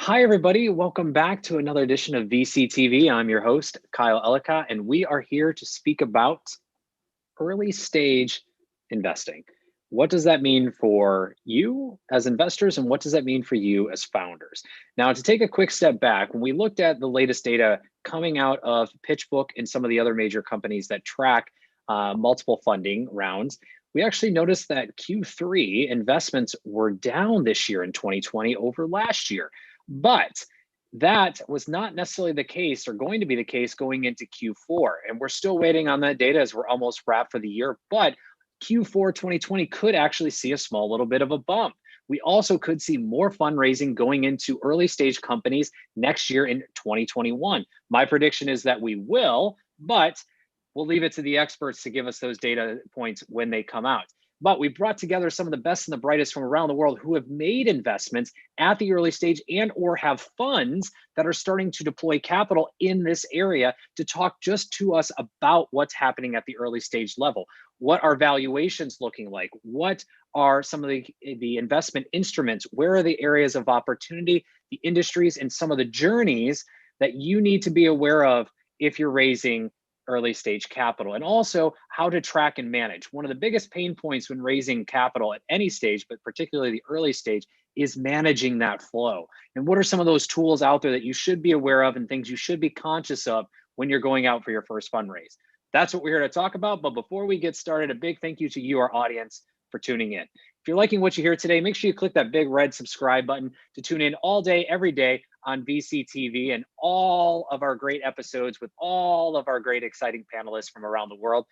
Hi, everybody. Welcome back to another edition of VCTV. I'm your host, Kyle Ellicott, and we are here to speak about early stage investing. What does that mean for you as investors, and what does that mean for you as founders? Now, to take a quick step back, when we looked at the latest data coming out of PitchBook and some of the other major companies that track multiple funding rounds, we actually noticed that Q3 investments were down this year in 2020 over last year. But that was not necessarily the case or going to be the case going into Q4. And we're still waiting on that data as we're almost wrapped for the year. But Q4 2020 could actually see a small little bit of a bump. We also could see more fundraising going into early stage companies next year in 2021. My prediction is that we will, but we'll leave it to the experts to give us those data points when they come out. But we brought together some of the best and the brightest from around the world who have made investments at the early stage and or have funds that are starting to deploy capital in this area to talk just to us about what's happening at the early stage level. What are valuations looking like? What are some of the investment instruments? Where are the areas of opportunity, the industries, and some of the journeys that you need to be aware of if you're raising early stage capital, and also how to track and manage. One of the biggest pain points when raising capital at any stage, but particularly the early stage, is managing that flow. And what are some of those tools out there that you should be aware of and things you should be conscious of when you're going out for your first fundraise? That's what we're here to talk about. But before we get started, a big thank you to you, our audience, for tuning in. If you're liking what you hear today, make sure you click that big red subscribe button to tune in all day, every day on VCTV and all of our great episodes with all of our great, exciting panelists from around the world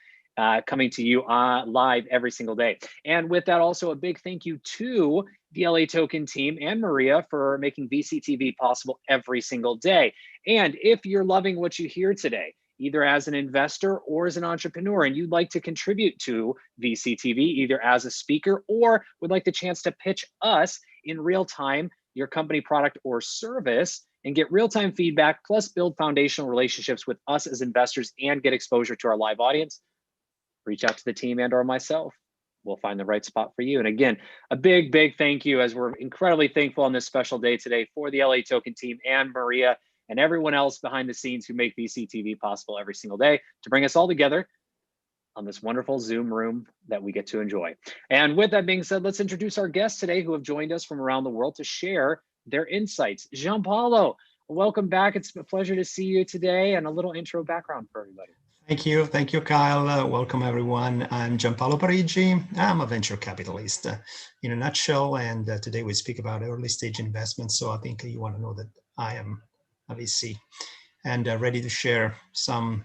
coming to you live every single day. And with that, also a big thank you to the LATOKEN team and Maria for making VCTV possible every single day. And if you're loving what you hear today, either as an investor or as an entrepreneur, and you'd like to contribute to VCTV, either as a speaker or would like the chance to pitch us in real time your company, product, or service, and get real-time feedback, plus build foundational relationships with us as investors and get exposure to our live audience, reach out to the team and or myself. We'll find the right spot for you. And again, a big, big thank you, as we're incredibly thankful on this special day today for the LATOKEN team and Maria and everyone else behind the scenes who make VCTV possible every single day to bring us all together on this wonderful Zoom room that we get to enjoy. And with that being said, let's introduce our guests today who have joined us from around the world to share their insights. Gianpaolo, welcome back. It's a pleasure to see you today, and a little intro background for everybody. Thank you, Kyle. Welcome, everyone. I'm Gianpaolo Parigi. I'm a venture capitalist in a nutshell, and today we speak about early stage investments. So I think you want to know that I am a VC and ready to share some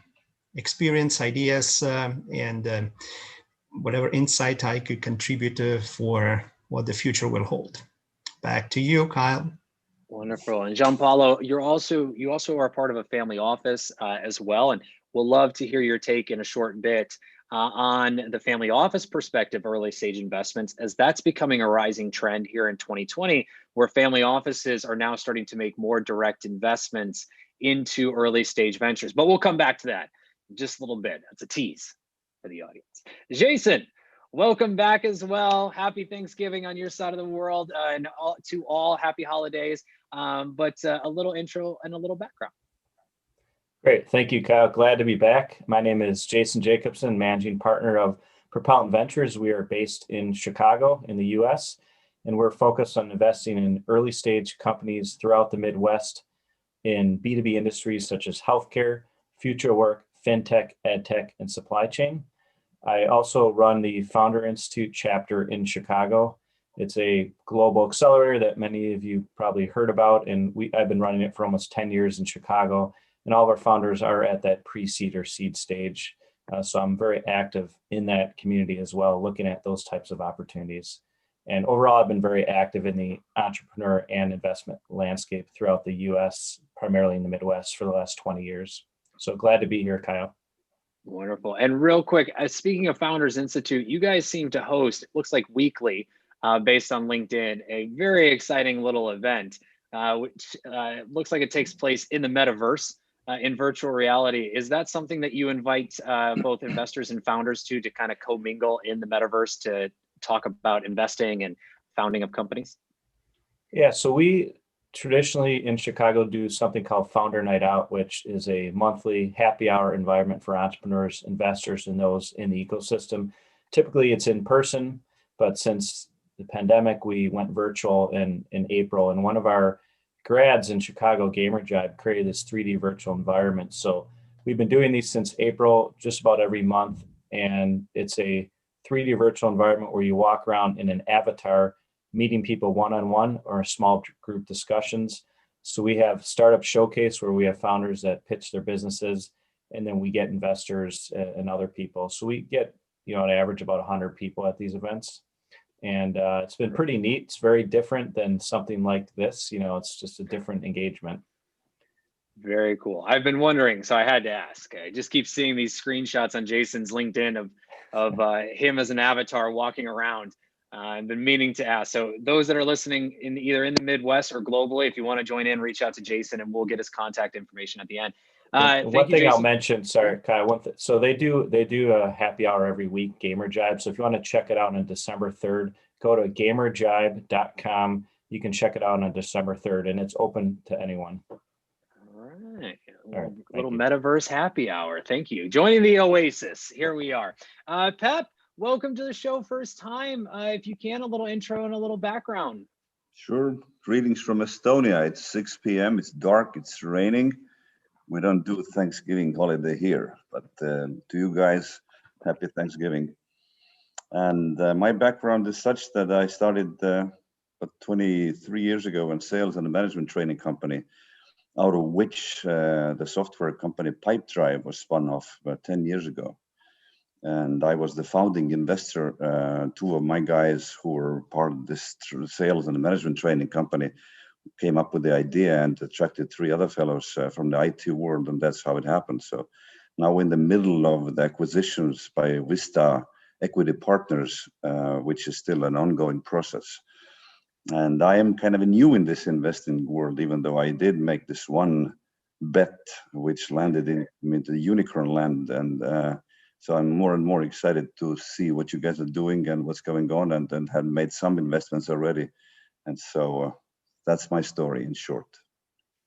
experience, ideas, and whatever insight I could contribute for what the future will hold. Back to you, Kyle. Wonderful. And Gianpaolo, you also are part of a family office as well, and we'll love to hear your take in a short bit on the family office perspective, early stage investments, as that's becoming a rising trend here in 2020, where family offices are now starting to make more direct investments into early stage ventures. But we'll come back to that in just a little bit. That's a tease for the audience. Jason, welcome back as well. Happy Thanksgiving on your side of the world, and to all happy holidays. But a little intro and a little background. Great. Thank you, Kyle. Glad to be back. My name is Jason Jacobson, managing partner of Propellant Ventures. We are based in Chicago in the US, and we're focused on investing in early stage companies throughout the Midwest in B2B industries such as healthcare, future work, fintech, edtech, and supply chain. I also run the Founder Institute chapter in Chicago. It's a global accelerator that many of you probably heard about, and I've been running it for almost 10 years in Chicago, and all of our founders are at that pre-seed or seed stage. So I'm very active in that community as well, looking at those types of opportunities. And overall, I've been very active in the entrepreneur and investment landscape throughout the US, primarily in the Midwest, for the last 20 years. So glad to be here, Kyle. Wonderful. And real quick, speaking of Founders Institute, you guys seem to host, it looks like weekly, based on LinkedIn, a very exciting little event, which looks like it takes place in the metaverse, in virtual reality. Is that something that you invite both investors and founders to kind of commingle in the metaverse to talk about investing and founding of companies? Yeah, so we traditionally in Chicago do something called Founder Night Out, which is a monthly happy hour environment for entrepreneurs, investors, and those in the ecosystem. Typically it's in person, but since the pandemic, we went virtual in April. And one of our grads in Chicago, Gamer Jibe, created this 3D virtual environment. So we've been doing these since April, just about every month. And it's a 3D virtual environment where you walk around in an avatar, meeting people one-on-one or small group discussions. So we have Startup Showcase where we have founders that pitch their businesses, and then we get investors and other people. So we get, on average about 100 people at these events. And it's been pretty neat. It's very different than something like this. It's just a different engagement. Very cool. I've been wondering, so I had to ask. I just keep seeing these screenshots on Jason's LinkedIn of him as an avatar walking around. I've been meaning to ask. So those that are listening either in the Midwest or globally, if you want to join in, reach out to Jason and we'll get his contact information at the end. One thing I'll mention, sorry, Kyle, so they do a happy hour every week, Gamer Jibe. So if you want to check it out on December 3rd, go to gamerjibe.com. You can check it out on December 3rd, and it's open to anyone. All right. Little metaverse happy hour. Thank you. Joining the Oasis. Here we are. Pep, welcome to the show. First time. If you can, a little intro and a little background. Sure. Greetings from Estonia. It's 6 p.m. It's dark. It's raining. We don't do Thanksgiving holiday here, but to you guys, happy Thanksgiving. And my background is such that I started about 23 years ago in sales and a management training company, out of which the software company Pipedrive was spun off about 10 years ago. And I was the founding investor. Two of my guys who were part of this sales and management training company came up with the idea and attracted three other fellows from the IT world, and that's how it happened. So now we're in the middle of the acquisitions by Vista Equity Partners, which is still an ongoing process. And I am kind of new in this investing world, even though I did make this one bet, which landed into the unicorn land. And so I'm more and more excited to see what you guys are doing and what's going on, and have made some investments already. And so that's my story in short.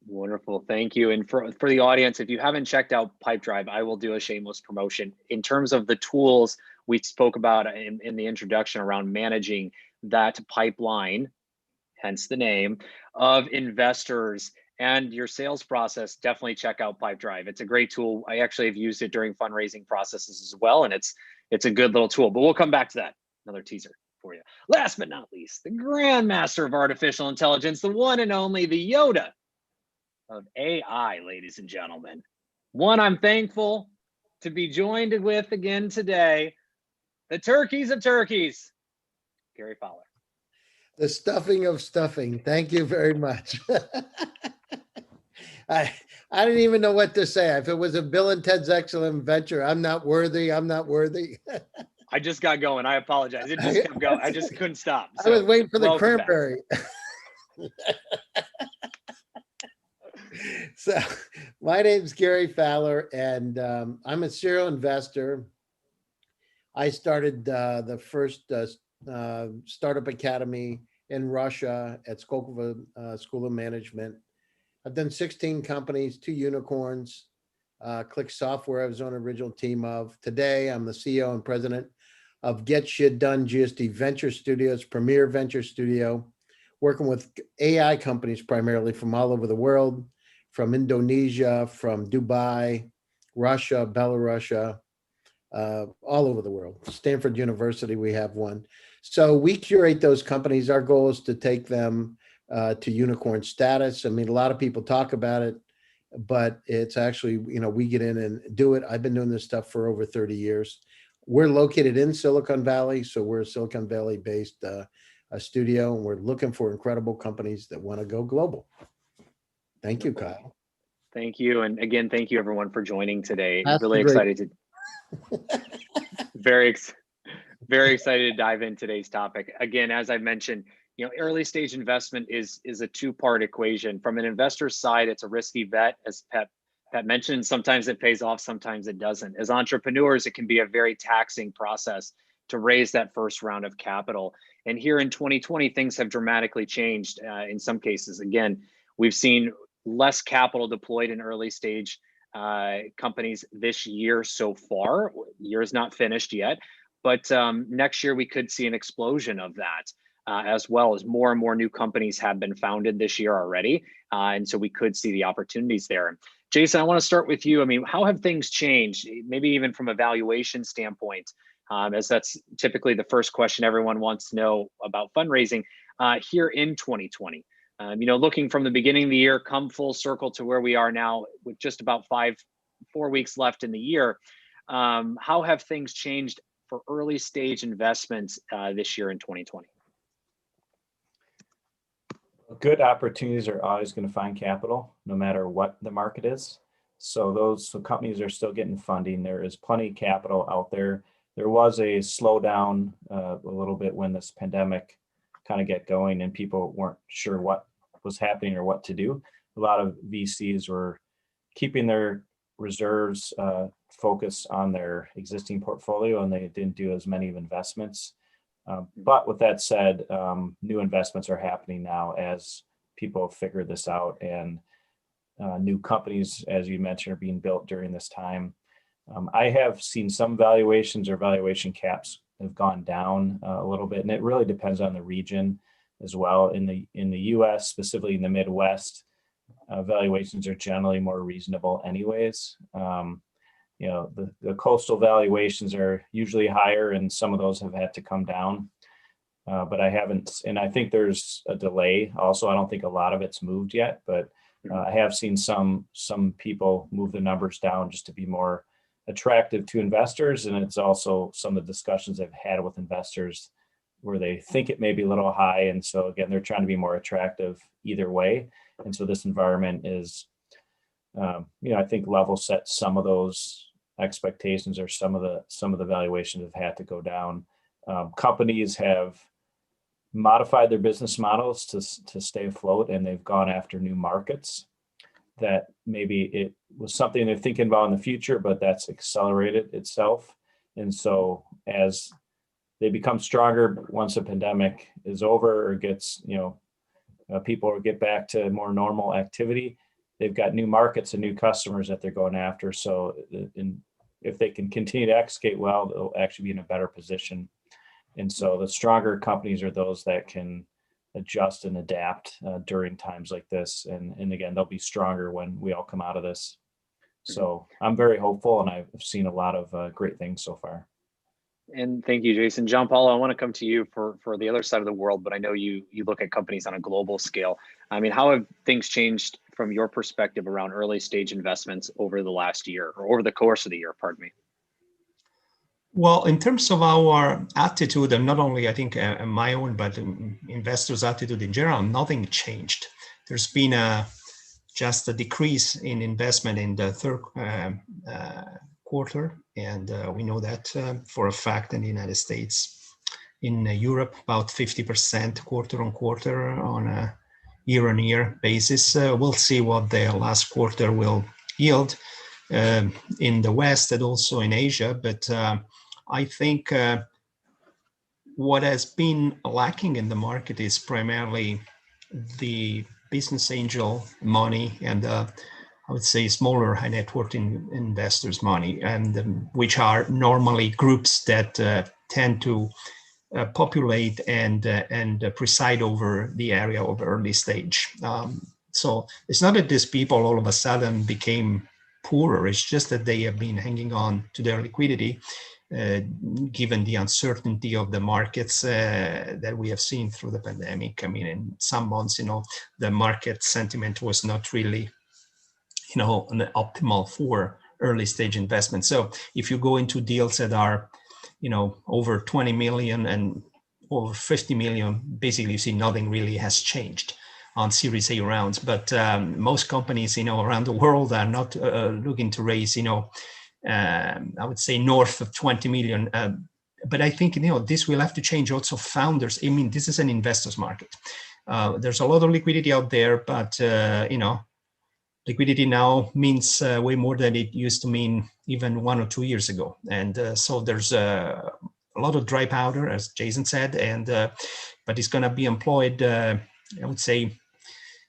Wonderful. Thank you. And for the audience, if you haven't checked out Pipedrive, I will do a shameless promotion. In terms of the tools we spoke about in the introduction around managing that pipeline, hence the name, of investors and your sales process, definitely check out Pipedrive. It's a great tool. I actually have used it during fundraising processes as well, and it's a good little tool, but we'll come back to that. Another teaser for you. Last but not least, the grandmaster of artificial intelligence, the one and only, the Yoda of AI, ladies and gentlemen. One I'm thankful to be joined with again today, the turkeys of turkeys, Gary Fowler. The stuffing of stuffing. Thank you very much. I didn't even know what to say. If it was a Bill and Ted's Excellent Adventure, I'm not worthy. I'm not worthy. I just got going. I apologize. It just kept going. I just couldn't stop. So, I was waiting for the cranberry. So my name's Gary Fowler, and I'm a serial investor. I started the first startup academy in Russia at Skolkovo School of Management. I've done 16 companies, 2 unicorns, Click Software I was on the original team of. Today, I'm the CEO and president of Get Shit Done GSD Venture Studios, premier venture studio, working with AI companies primarily from all over the world, from Indonesia, from Dubai, Russia, Belarus, all over the world. Stanford University, we have one. So we curate those companies. Our goal is to take them to unicorn status. I mean, a lot of people talk about it, but it's actually, we get in and do it. I've been doing this stuff for over 30 years. We're located in Silicon Valley, so we're a Silicon Valley-based studio, and we're looking for incredible companies that want to go global. Thank you, Kyle. Thank you. And again, thank you everyone for joining today. That's really great. Excited to very excited to dive in today's topic. Again, as I mentioned, early stage investment is a two-part equation. From an investor's side, it's a risky bet, as Pat mentioned. Sometimes it pays off, sometimes it doesn't. As entrepreneurs, it can be a very taxing process to raise that first round of capital. And here in 2020, things have dramatically changed in some cases. Again, we've seen less capital deployed in early stage companies this year so far. Year is not finished yet, but next year we could see an explosion of that. As well, as more and more new companies have been founded this year already. And so we could see the opportunities there. Jason, I want to start with you. I mean, how have things changed, maybe even from a valuation standpoint, as that's typically the first question everyone wants to know about fundraising here in 2020? Looking from the beginning of the year, come full circle to where we are now with just about 4 weeks left in the year. How have things changed for early stage investments this year in 2020? Good opportunities are always going to find capital, no matter what the market is. So companies are still getting funding. There is plenty of capital out there. There was a slowdown a little bit when this pandemic kind of get going and people weren't sure what was happening or what to do. A lot of VCs were keeping their reserves focused on their existing portfolio, and they didn't do as many investments. But with that said, new investments are happening now as people figure this out, and new companies, as you mentioned, are being built during this time. I have seen some valuations or valuation caps have gone down a little bit, and it really depends on the region as well. In the U.S., specifically in the Midwest, valuations are generally more reasonable anyways. The coastal valuations are usually higher, and some of those have had to come down. But I haven't, and I think there's a delay also. I don't think a lot of it's moved yet, but I have seen some people move the numbers down just to be more attractive to investors. And it's also some of the discussions I've had with investors where they think it may be a little high. And so again, they're trying to be more attractive either way. And so this environment is, I think level set some of those expectations, or some of the valuations have had to go down. Companies have modified their business models to stay afloat, and they've gone after new markets that maybe it was something they're thinking about in the future, but that's accelerated itself. And so as they become stronger once the pandemic is over or gets, people will get back to more normal activity, they've got new markets and new customers that they're going after. So if they can continue to execute well, they'll actually be in a better position. And so the stronger companies are those that can adjust and adapt during times like this. And again, they'll be stronger when we all come out of this. So I'm very hopeful, and I've seen a lot of great things so far. And thank you, Jason. John Paulo, I want to come to you for the other side of the world, but I know you look at companies on a global scale. I mean, how have things changed from your perspective around early stage investments over the last year, or over the course of the year, pardon me? Well, in terms of our attitude, and not only I think my own, but investors' attitude in general, nothing changed. There's been just a decrease in investment in the third quarter, and we know that for a fact in the United States. In Europe, about 50% quarter on quarter on a year-on-year basis. We'll see what the last quarter will yield in the West and also in Asia, but I think what has been lacking in the market is primarily the business angel money and I would say smaller high net worth investors money, and which are normally groups that tend to populate and preside over the area of early stage. So it's not that these people all of a sudden became poorer, it's just that they have been hanging on to their liquidity given the uncertainty of the markets that we have seen through the pandemic. I mean, in some months, the market sentiment was not really, optimal for early stage investment. So if you go into deals that are, over 20 million and over 50 million, basically you see nothing really has changed on Series A rounds. But most companies, around the world are not looking to raise, I would say north of 20 million. But I think, this will have to change also founders. I mean, this is an investor's market. There's a lot of liquidity out there, but, liquidity now means way more than it used to mean even 1 or 2 years ago. And so there's a a lot of dry powder, as Jason said, and but it's going to be employed, I would say,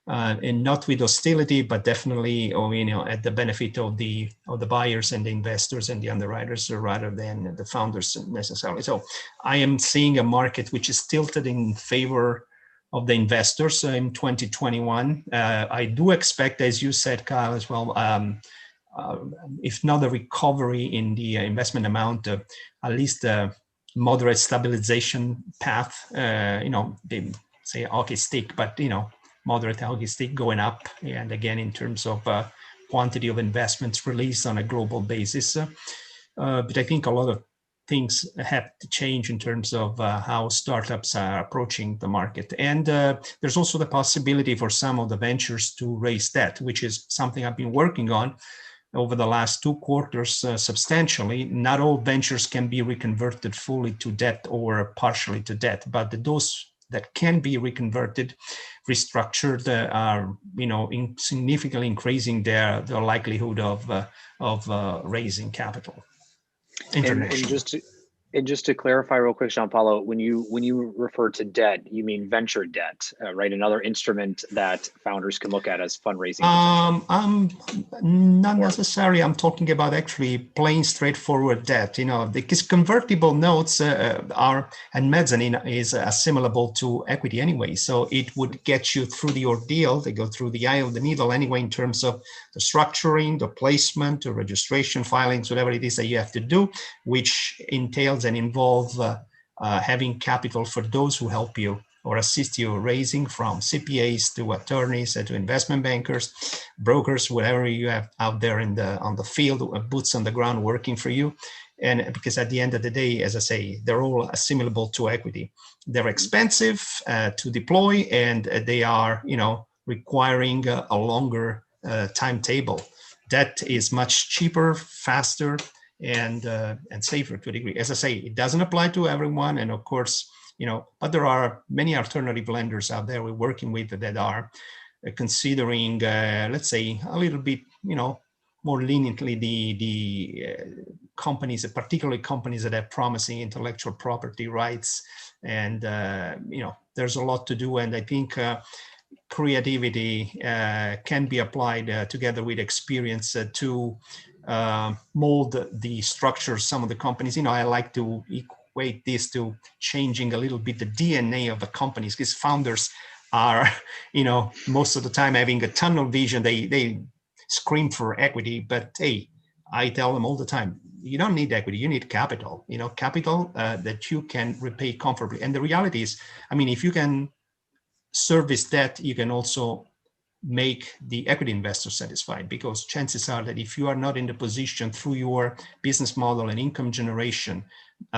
and not with hostility, but definitely, at the benefit of the buyers and the investors and the underwriters, rather than the founders necessarily. So I am seeing a market which is tilted in favor of the investors in 2021. I do expect, as you said, Kyle, as well, if not a recovery in the investment amount, at least a moderate stabilization path. They say hockey stick, but moderate hockey stick going up, and again in terms of quantity of investments released on a global basis. But I think a lot of things have to change in terms of how startups are approaching the market. And there's also the possibility for some of the ventures to raise debt, which is something I've been working on over the last 2 quarters substantially. Not all ventures can be reconverted fully to debt or partially to debt, but those that can be reconverted, restructured, are significantly increasing their likelihood of raising capital internationally. And just to clarify real quick, Gianpaolo, when you refer to debt, you mean venture debt, right? Another instrument that founders can look at as fundraising. Not necessarily. I'm talking about actually plain straightforward debt. Because convertible notes are, and mezzanine is assimilable to equity anyway. So it would get you through the ordeal. They go through the eye of the needle anyway in terms of the structuring, the placement, the registration filings, whatever it is that you have to do, which entails and involve having capital for those who help you or assist you raising, from CPAs to attorneys to investment bankers, brokers, whatever you have out there on the field, boots on the ground working for you. And because at the end of the day, as I say, they're all assimilable to equity. They're expensive to deploy, and they are, requiring a longer timetable. Debt is much cheaper, faster, and safer to a degree. As I say, it doesn't apply to everyone, and of course, but there are many alternative lenders out there we're working with that are considering, let's say, a little bit, more leniently the companies, particularly companies that have promising intellectual property rights, and there's a lot to do, and I think creativity can be applied together with experience to mold the structure of some of the companies. I like to equate this to changing a little bit the DNA of the companies, because founders are, most of the time having a tunnel vision. They scream for equity, but hey, I tell them all the time, you don't need equity, you need capital, capital that you can repay comfortably. And the reality is, if you can service debt, you can also make the equity investor satisfied, because chances are that if you are not in the position through your business model and income generation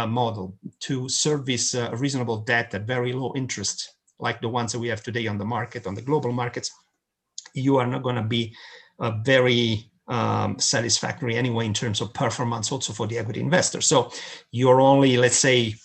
model to service a reasonable debt at very low interest, like the ones that we have today on the market, on the global markets, you are not going to be very satisfactory anyway in terms of performance also for the equity investor. So you're only, let's say,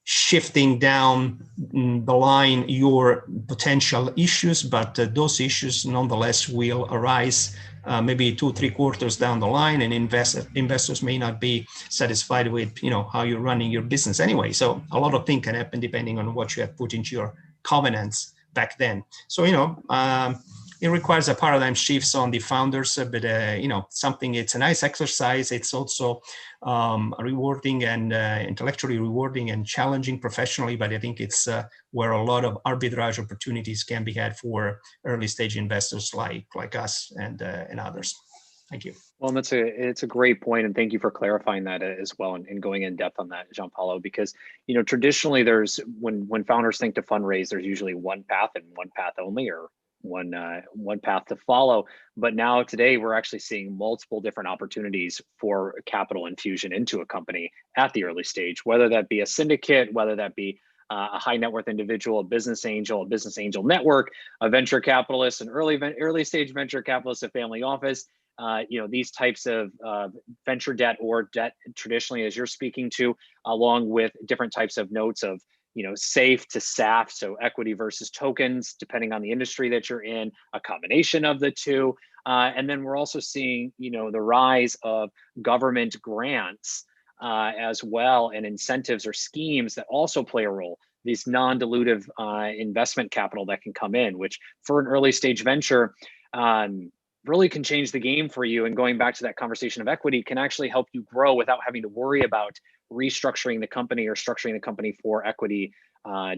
shifting down the line your potential issues, but those issues nonetheless will arise maybe 2-3 quarters down the line, and investors may not be satisfied with how you're running your business anyway. So a lot of things can happen depending on what you have put into your covenants back then. So it requires a paradigm shifts on the founders, but it's a nice exercise. It's also rewarding and intellectually rewarding and challenging professionally, but I think it's where a lot of arbitrage opportunities can be had for early stage investors like us and others. Thank you. Well, it's a great point, and thank you for clarifying that as well and going in depth on that, Gianpaolo, because traditionally there's when founders think to fundraise, there's usually one path and one path only, or one path to follow. But now today we're actually seeing multiple different opportunities for capital infusion into a company at the early stage, whether that be a syndicate, whether that be a high net worth individual, a business angel network, a venture capitalist, an early stage venture capitalist, a family office. These types of venture debt or debt traditionally, as you're speaking to, along with different types of notes of SAFE to SAF, so equity versus tokens, depending on the industry that you're in, a combination of the two. And then we're also seeing, the rise of government grants as well, and incentives or schemes that also play a role. These non-dilutive investment capital that can come in, which for an early stage venture really can change the game for you. And going back to that conversation of equity, can actually help you grow without having to worry about restructuring the company or structuring the company for equity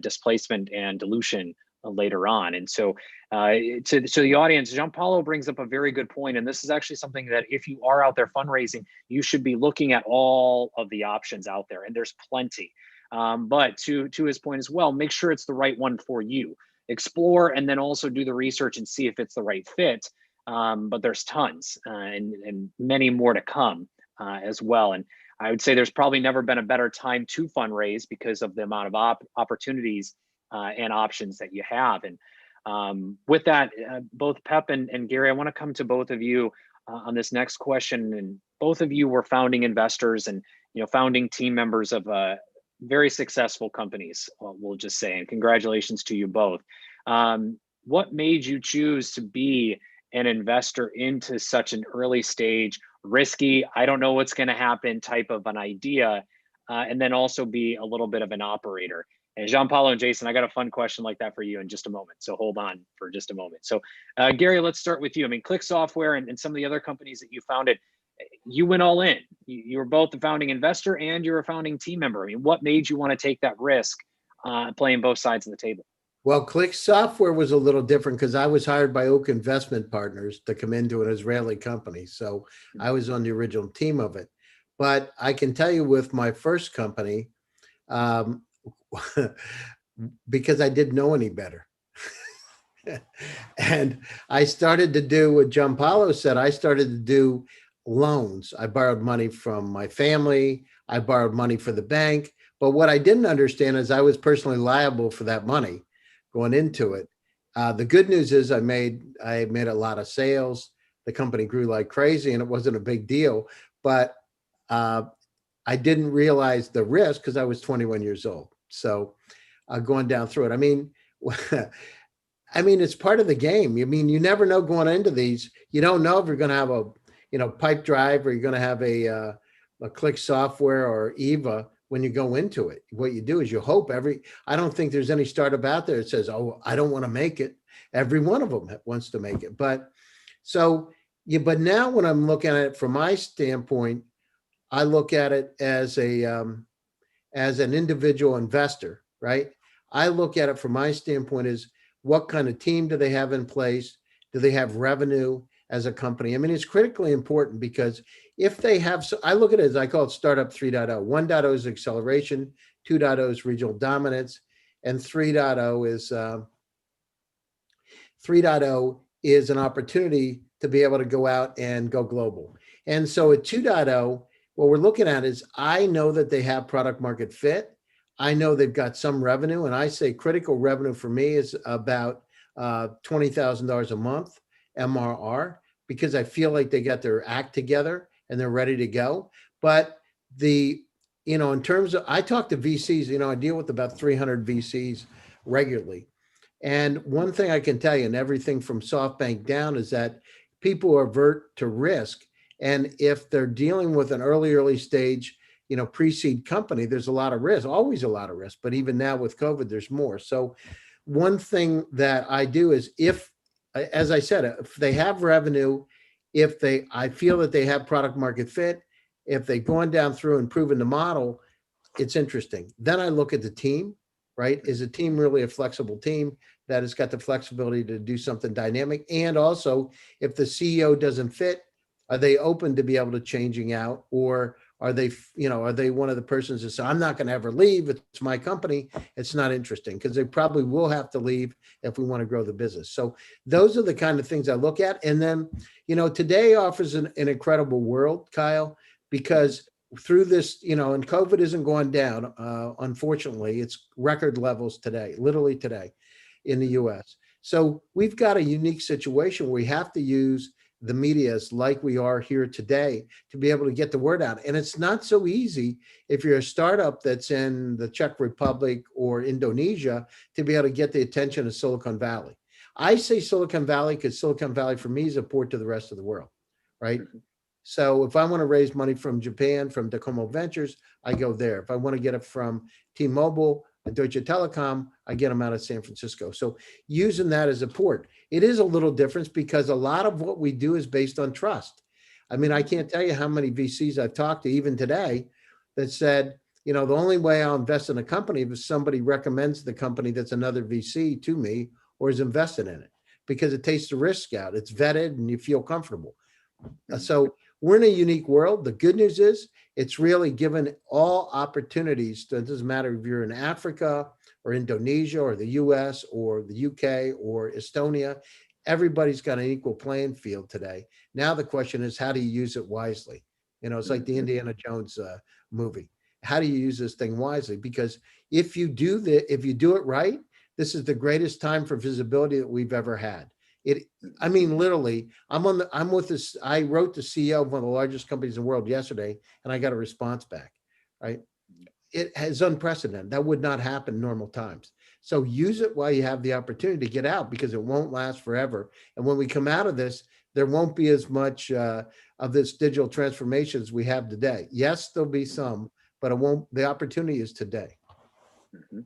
displacement and dilution later on. And so to the audience, Gianpaolo brings up a very good point. And this is actually something that if you are out there fundraising, you should be looking at all of the options out there, and there's plenty. But to his point as well, make sure it's the right one for you. Explore and then also do the research and see if it's the right fit. But there's tons and many more to come as well. And I would say there's probably never been a better time to fundraise because of the amount of opportunities and options that you have. And with that, both Pep and Gary, I want to come to both of you on this next question. And both of you were founding investors and founding team members of very successful companies, we'll just say, and congratulations to you both. What made you choose to be an investor into such an early stage, risky, I don't know what's going to happen type of an idea, and then also be a little bit of an operator? And Gianpaolo and Jason, I got a fun question like that for you in just a moment. So hold on for just a moment. So Gary, let's start with you. I mean, Click Software and some of the other companies that you founded, you went all in. You were both the founding investor and you're a founding team member. I mean, what made you want to take that risk playing both sides of the table? Well, Click Software was a little different because I was hired by Oak Investment Partners to come into an Israeli company. So I was on the original team of it. But I can tell you with my first company, because I didn't know any better. And I started to do what Gianpaolo said. I started to do loans. I borrowed money from my family. I borrowed money for the bank. But what I didn't understand is I was personally liable for that money going into it. The good news is I made a lot of sales. The company grew like crazy and it wasn't a big deal. But I didn't realize the risk because I was 21 years old. So going down through it, I mean, it's part of the game. I mean, you never know going into these. You don't know if you're going to have a, pipe drive or you're going to have a Click Software or Eva when you go into it. What you do is you hope I don't think there's any startup out there that says, oh, I don't want to make it. Every one of them wants to make it. But now when I'm looking at it from my standpoint, I look at it as an individual investor, right? I look at it from my standpoint is what kind of team do they have in place? Do they have revenue as a company? I mean, it's critically important because if they have, so I look at it as I call it startup 3.0. 1.0 is acceleration, 2.0 is regional dominance, and 3.0 is an opportunity to be able to go out and go global. And so at 2.0, what we're looking at is I know that they have product market fit. I know they've got some revenue, and I say critical revenue for me is about $20,000 a month MRR, because I feel like they got their act together and they're ready to go. But in terms of, I talk to VCs, I deal with about 300 VCs regularly. And one thing I can tell you, and everything from SoftBank down, is that people avert to risk. And if they're dealing with an early stage, pre-seed company, there's a lot of risk, always a lot of risk. But even now with COVID, there's more. So one thing that I do is as I said, if they have revenue, I feel that they have product market fit, if they've gone down through and proven the model, it's interesting. Then I look at the team, right? Is the team really a flexible team that has got the flexibility to do something dynamic? And also, if the CEO doesn't fit, are they open to be able to changing out, or are they one of the persons that say, I'm not going to ever leave, it's my company? It's not interesting, because they probably will have to leave if we want to grow the business. So those are the kind of things I look at. And then, today offers an incredible world, Kyle, because through this, and COVID isn't going down, unfortunately, it's record levels today, literally today in the US. So we've got a unique situation where we have to use the medias like we are here today to be able to get the word out. And it's not so easy if you're a startup that's in the Czech Republic or Indonesia to be able to get the attention of Silicon Valley. I say Silicon Valley because Silicon Valley for me is a port to the rest of the world, right? So if I want to raise money from Japan, from Tacoma Ventures, I go there. If I want to get it from T-Mobile and Deutsche Telekom, I get them out of San Francisco. So using that as a port, it is a little different because a lot of what we do is based on trust. I mean, I can't tell you how many VCs I've talked to even today that said, the only way I'll invest in a company is if somebody recommends the company that's another VC to me or is invested in it because it takes the risk out. It's vetted and you feel comfortable. So we're in a unique world. The good news is it's really given all opportunities. It doesn't matter if you're in Africa or Indonesia or the US or the UK or Estonia. Everybody's got an equal playing field today. Now the question is, how do you use it wisely? It's like the Indiana Jones movie. How do you use this thing wisely? Because if you do it right, this is the greatest time for visibility that we've ever had. I mean, literally, I'm with this. I wrote the CEO of one of the largest companies in the world yesterday, and I got a response back, right? It is unprecedented. That would not happen in normal times. So use it while you have the opportunity to get out because it won't last forever. And when we come out of this, there won't be as much of this digital transformation as we have today. Yes, there'll be some, but it won't. The opportunity is today. Mm-hmm.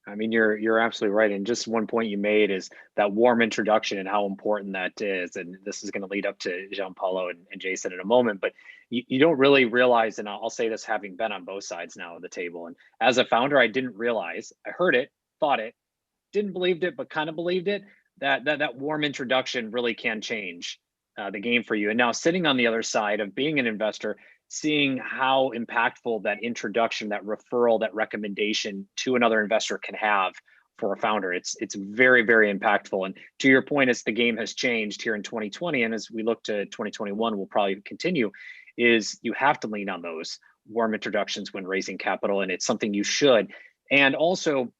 I mean, you're absolutely right. And just one point you made is that warm introduction and how important that is. And this is going to lead up to Gianpaolo and Jason in a moment, but you don't really realize, and I'll say this having been on both sides now of the table. And as a founder, I didn't realize, I heard it, thought it, didn't believe it, but kind of believed it, that warm introduction really can change the game for you. And now sitting on the other side of being an investor, seeing how impactful that introduction, that referral, that recommendation to another investor can have for a founder. It's very, very impactful. And to your point, as the game has changed here in 2020, and as we look to 2021, we'll probably continue, is you have to lean on those warm introductions when raising capital, and it's something you should. And also,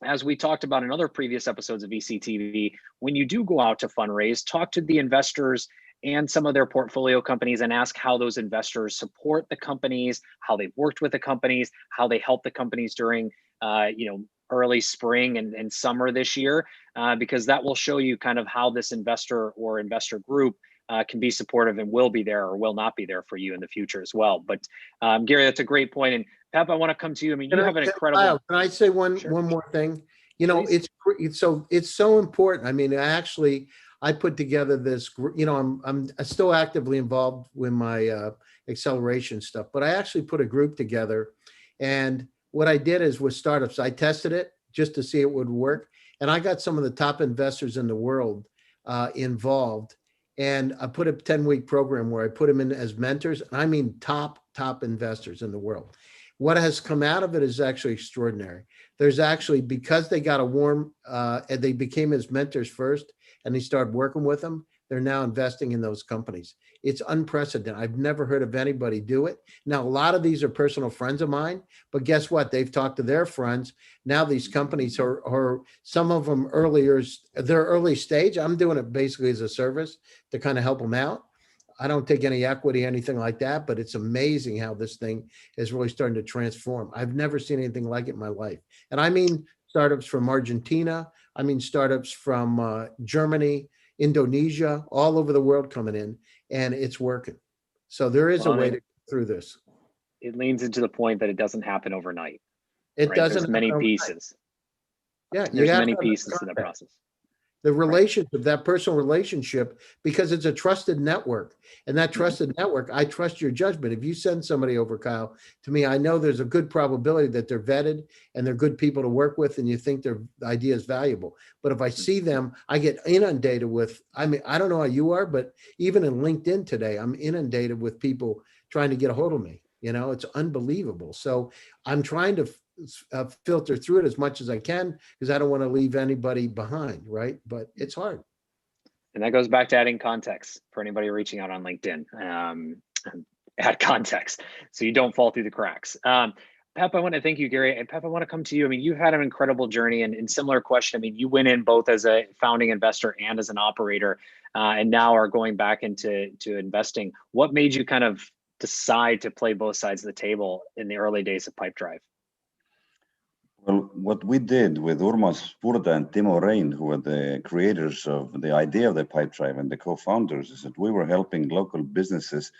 as we talked about in other previous episodes of VCTV, when you do go out to fundraise, talk to the investors and some of their portfolio companies and ask how those investors support the companies, how they've worked with the companies, how they help the companies during early spring and summer this year, because that will show you kind of how this investor or investor group can be supportive and will be there or will not be there for you in the future as well. But Gary, that's a great point. And Pep, I want to come to you. I mean, you have an incredible. Can I say one more thing? It's so important. I mean, I put together this, I'm still actively involved with my acceleration stuff, but I actually put a group together. And what I did is with startups, I tested it just to see it would work. And I got some of the top investors in the world involved. And I put a 10-week program where I put them in as mentors. And I mean, top investors in the world. What has come out of it is actually extraordinary. There's actually, because they got a warm, and they became his mentors first, and he started working with them, they're now investing in those companies. It's unprecedented. I've never heard of anybody do it. Now, a lot of these are personal friends of mine, but guess what? They've talked to their friends. Now these companies are some of them they're early stage. I'm doing it basically as a service to kind of help them out. I don't take any equity, anything like that, but it's amazing how this thing is really starting to transform. I've never seen anything like it in my life. And I mean startups from Argentina. I mean startups from Germany, Indonesia, all over the world coming in, and it's working. So there is a way to get through this. It leans into the point that it doesn't happen overnight. It doesn't. There's many pieces. Yeah, there's many pieces to the process. The relationship, that personal relationship, because it's a trusted network. And that trusted network, I trust your judgment. If you send somebody over, Kyle, to me, I know there's a good probability that they're vetted and they're good people to work with and you think their idea is valuable. But if I see them, I get inundated with, I mean, I don't know how you are, but even in LinkedIn today, I'm inundated with people trying to get a hold of me. It's unbelievable. So I'm trying to filter through it as much as I can because I don't want to leave anybody behind, right? But it's hard. And that goes back to adding context for anybody reaching out on LinkedIn. Add context so you don't fall through the cracks. Pep, I want to thank you, Gary. And Pep, I want to come to you. I mean, you've had an incredible journey and similar question. I mean, you went in both as a founding investor and as an operator, and now are going back into investing. What made you kind of decide to play both sides of the table in the early days of Pipedrive? Well, what we did with Urmas Purda and Timo Rein, who are the creators of the idea of the pipe drive and the co-founders, is that we were helping local businesses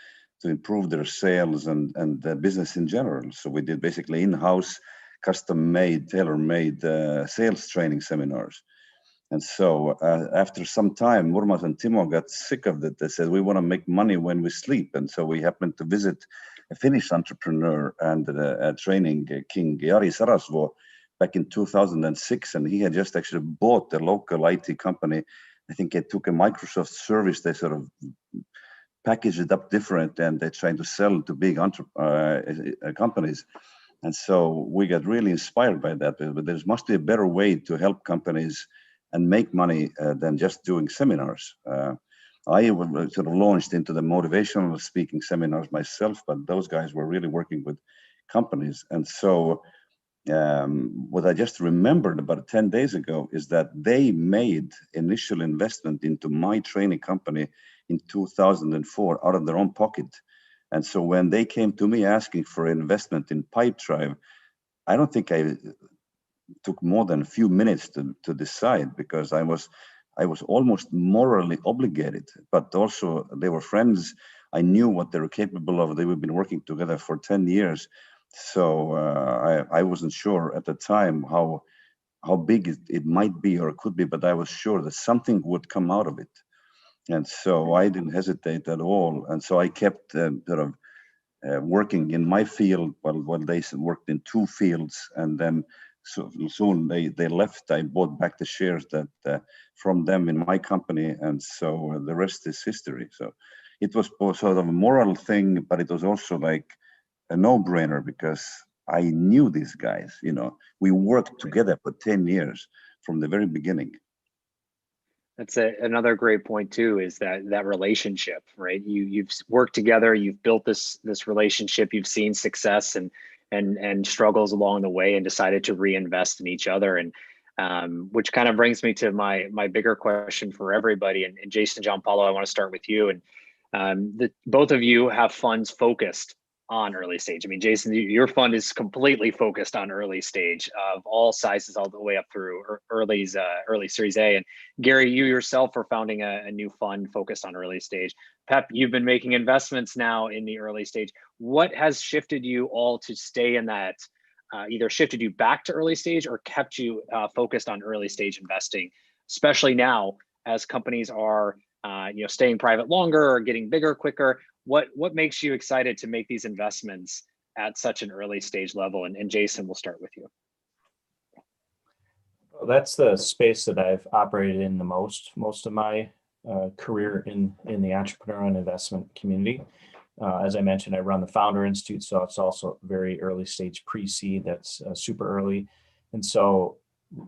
to improve their sales and the business in general. So we did basically in-house, custom-made, tailor-made sales training seminars. And so after some time, Urmas and Timo got sick of it. They said, we want to make money when we sleep. And so we happened to visit a Finnish entrepreneur and a training king, Jari Sarasvuo, back in 2006. And he had just actually bought a local IT company. I think it took a Microsoft service. They sort of packaged it up different and they're trying to sell to big companies. And so we got really inspired by that. But there must be a better way to help companies and make money than just doing seminars. I sort of launched into the motivational speaking seminars myself, but those guys were really working with companies. And so what I just remembered about 10 days ago is that they made initial investment into my training company in 2004 out of their own pocket. And so when they came to me asking for investment in Pipedrive, I don't think I took more than a few minutes to decide, because I was almost morally obligated, but also they were friends. I knew what they were capable of. They had been working together for 10 years. So I wasn't sure at the time how big it might be or could be, but I was sure that something would come out of it. And so I didn't hesitate at all. And so I kept working in my field while they worked in two fields. And then so soon they left. I bought back the shares that from them in my company. And so the rest is history. So it was sort of a moral thing, but it was also like a no-brainer because I knew these guys. We worked together for 10 years from the very beginning. That's another great point too, is that relationship, right? You've worked together, you've built this relationship, you've seen success and struggles along the way and decided to reinvest in each other. And which kind of brings me to my bigger question for everybody. And Jason, Gianpaolo, I want to start with you. And both of you have funds focused on early stage. I mean, Jason, your fund is completely focused on early stage of all sizes, all the way up through early Series A. And Gary, you yourself are founding a new fund focused on early stage. Pep, you've been making investments now in the early stage. What has shifted you all to stay in that, either shifted you back to early stage or kept you focused on early stage investing, especially now as companies are staying private longer or getting bigger quicker? What makes you excited to make these investments at such an early stage level? And Jason, we'll start with you. Well, that's the space that I've operated in the most of my career in the entrepreneurial and investment community. As I mentioned, I run the Founder Institute, so it's also very early stage pre-seed. That's super early. And so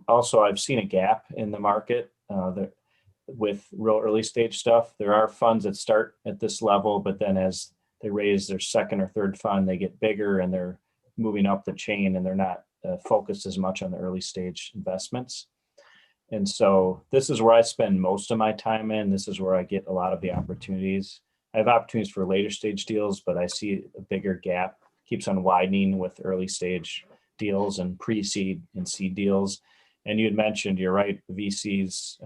also I've seen a gap in the market with real early stage stuff. There are funds that start at this level, but then as they raise their second or third fund, they get bigger and they're moving up the chain and they're not focused as much on the early stage investments. And so this is where I spend most of my time in. This is where I get a lot of the opportunities. I have opportunities for later stage deals, but I see a bigger gap keeps on widening with early stage deals and pre-seed and seed deals. And you had mentioned, you're right, VCs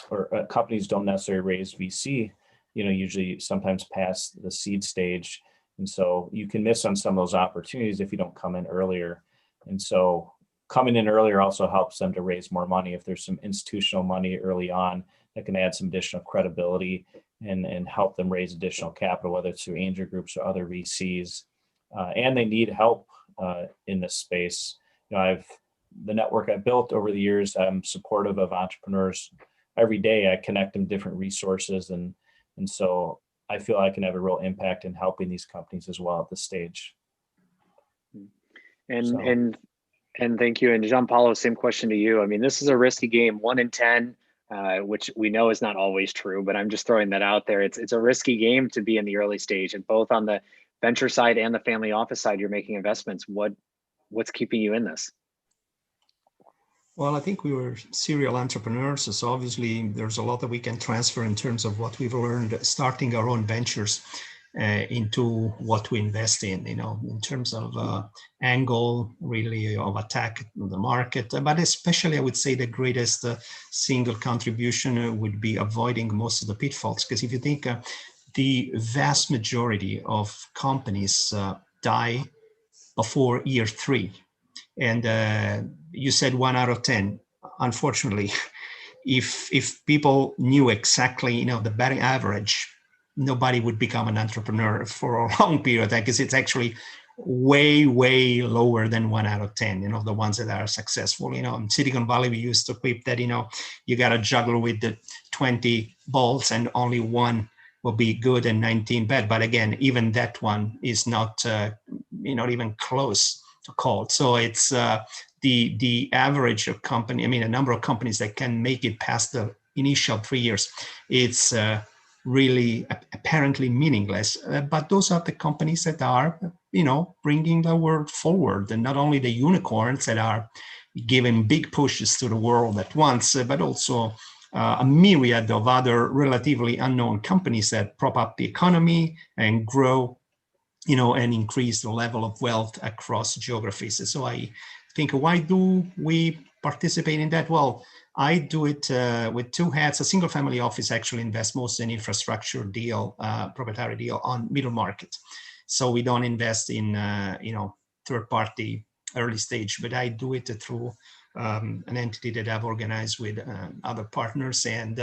or companies don't necessarily raise VC, usually sometimes past the seed stage. And so you can miss on some of those opportunities if you don't come in earlier. And so coming in earlier also helps them to raise more money. If there's some institutional money early on, that can add some additional credibility and help them raise additional capital, whether it's through angel groups or other VCs. And they need help in this space. The network I built over the years, I'm supportive of entrepreneurs. Every day I connect them to different resources. And so I feel I can have a real impact in helping these companies as well at this stage. And thank you. And Gianpaolo, same question to you. I mean, this is a risky game, 1 in 10, which we know is not always true, but I'm just throwing that out there. It's a risky game to be in the early stage, and both on the venture side and the family office side, you're making investments. What's keeping you in this? Well, I think we were serial entrepreneurs, so obviously there's a lot that we can transfer in terms of what we've learned starting our own ventures. into what we invest in, in terms of angle, really, of attack on the market. But especially, I would say the greatest single contribution would be avoiding most of the pitfalls. Because if you think the vast majority of companies die before year 3. And you said 1 out of 10. Unfortunately, if people knew exactly, the batting average, nobody would become an entrepreneur for a long period of time, because it's actually way lower than 1 out of 10, the ones that are successful. In Silicon Valley, we used to quip that, you got a juggler with the 20 balls and only one will be good and 19 bad. But again, even that one is not, not even close to called. So it's the average of company, a number of companies that can make it past the initial 3 years, it's really apparently meaningless. But those are the companies that are, bringing the world forward, and not only the unicorns that are giving big pushes to the world at once, but also a myriad of other relatively unknown companies that prop up the economy and grow, and increase the level of wealth across geographies. So I think, why do we participate in that? Well, I do it with two hats. A single family office actually invests most in infrastructure deal, proprietary deal on middle market. So we don't invest in, third party early stage, but I do it through an entity that I've organized with other partners. And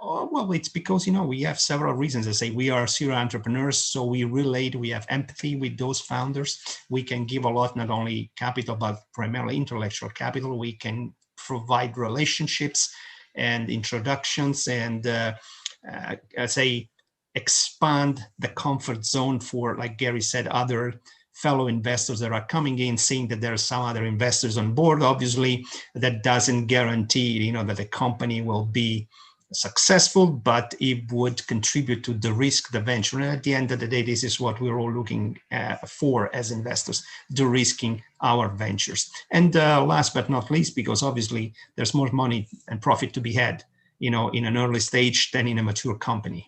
well, it's because, we have several reasons. I say we are serial entrepreneurs, so we relate, we have empathy with those founders. We can give a lot, not only capital, but primarily intellectual capital. We can provide relationships and introductions, and I say expand the comfort zone for, like Gary said, other fellow investors that are coming in, seeing that there are some other investors on board. Obviously, that doesn't guarantee, that the company will be successful, but it would contribute to de-risk the venture. And at the end of the day, this is what we're all looking for as investors, de-risking our ventures. And last but not least, because obviously there's more money and profit to be had, in an early stage than in a mature company.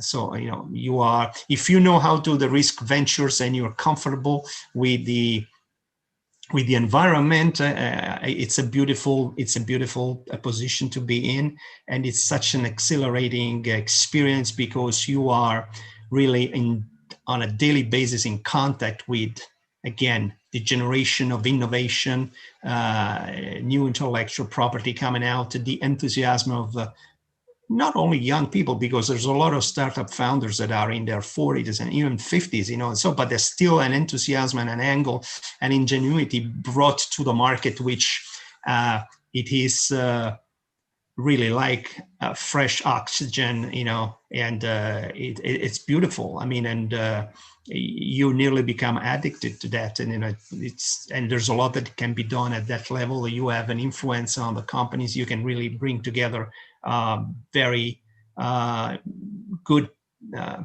So, you are, if you know how to de-risk ventures and you're comfortable with the environment, it's a beautiful position to be in, and it's such an exhilarating experience, because you are really on a daily basis in contact with, again, the generation of innovation, new intellectual property coming out, the enthusiasm of not only young people, because there's a lot of startup founders that are in their 40s and even 50s, so, but there's still an enthusiasm and an angle and ingenuity brought to the market, which it is really like fresh oxygen, and it's beautiful. And you nearly become addicted to that. And, and there's a lot that can be done at that level. You have an influence on the companies. You can really bring together very good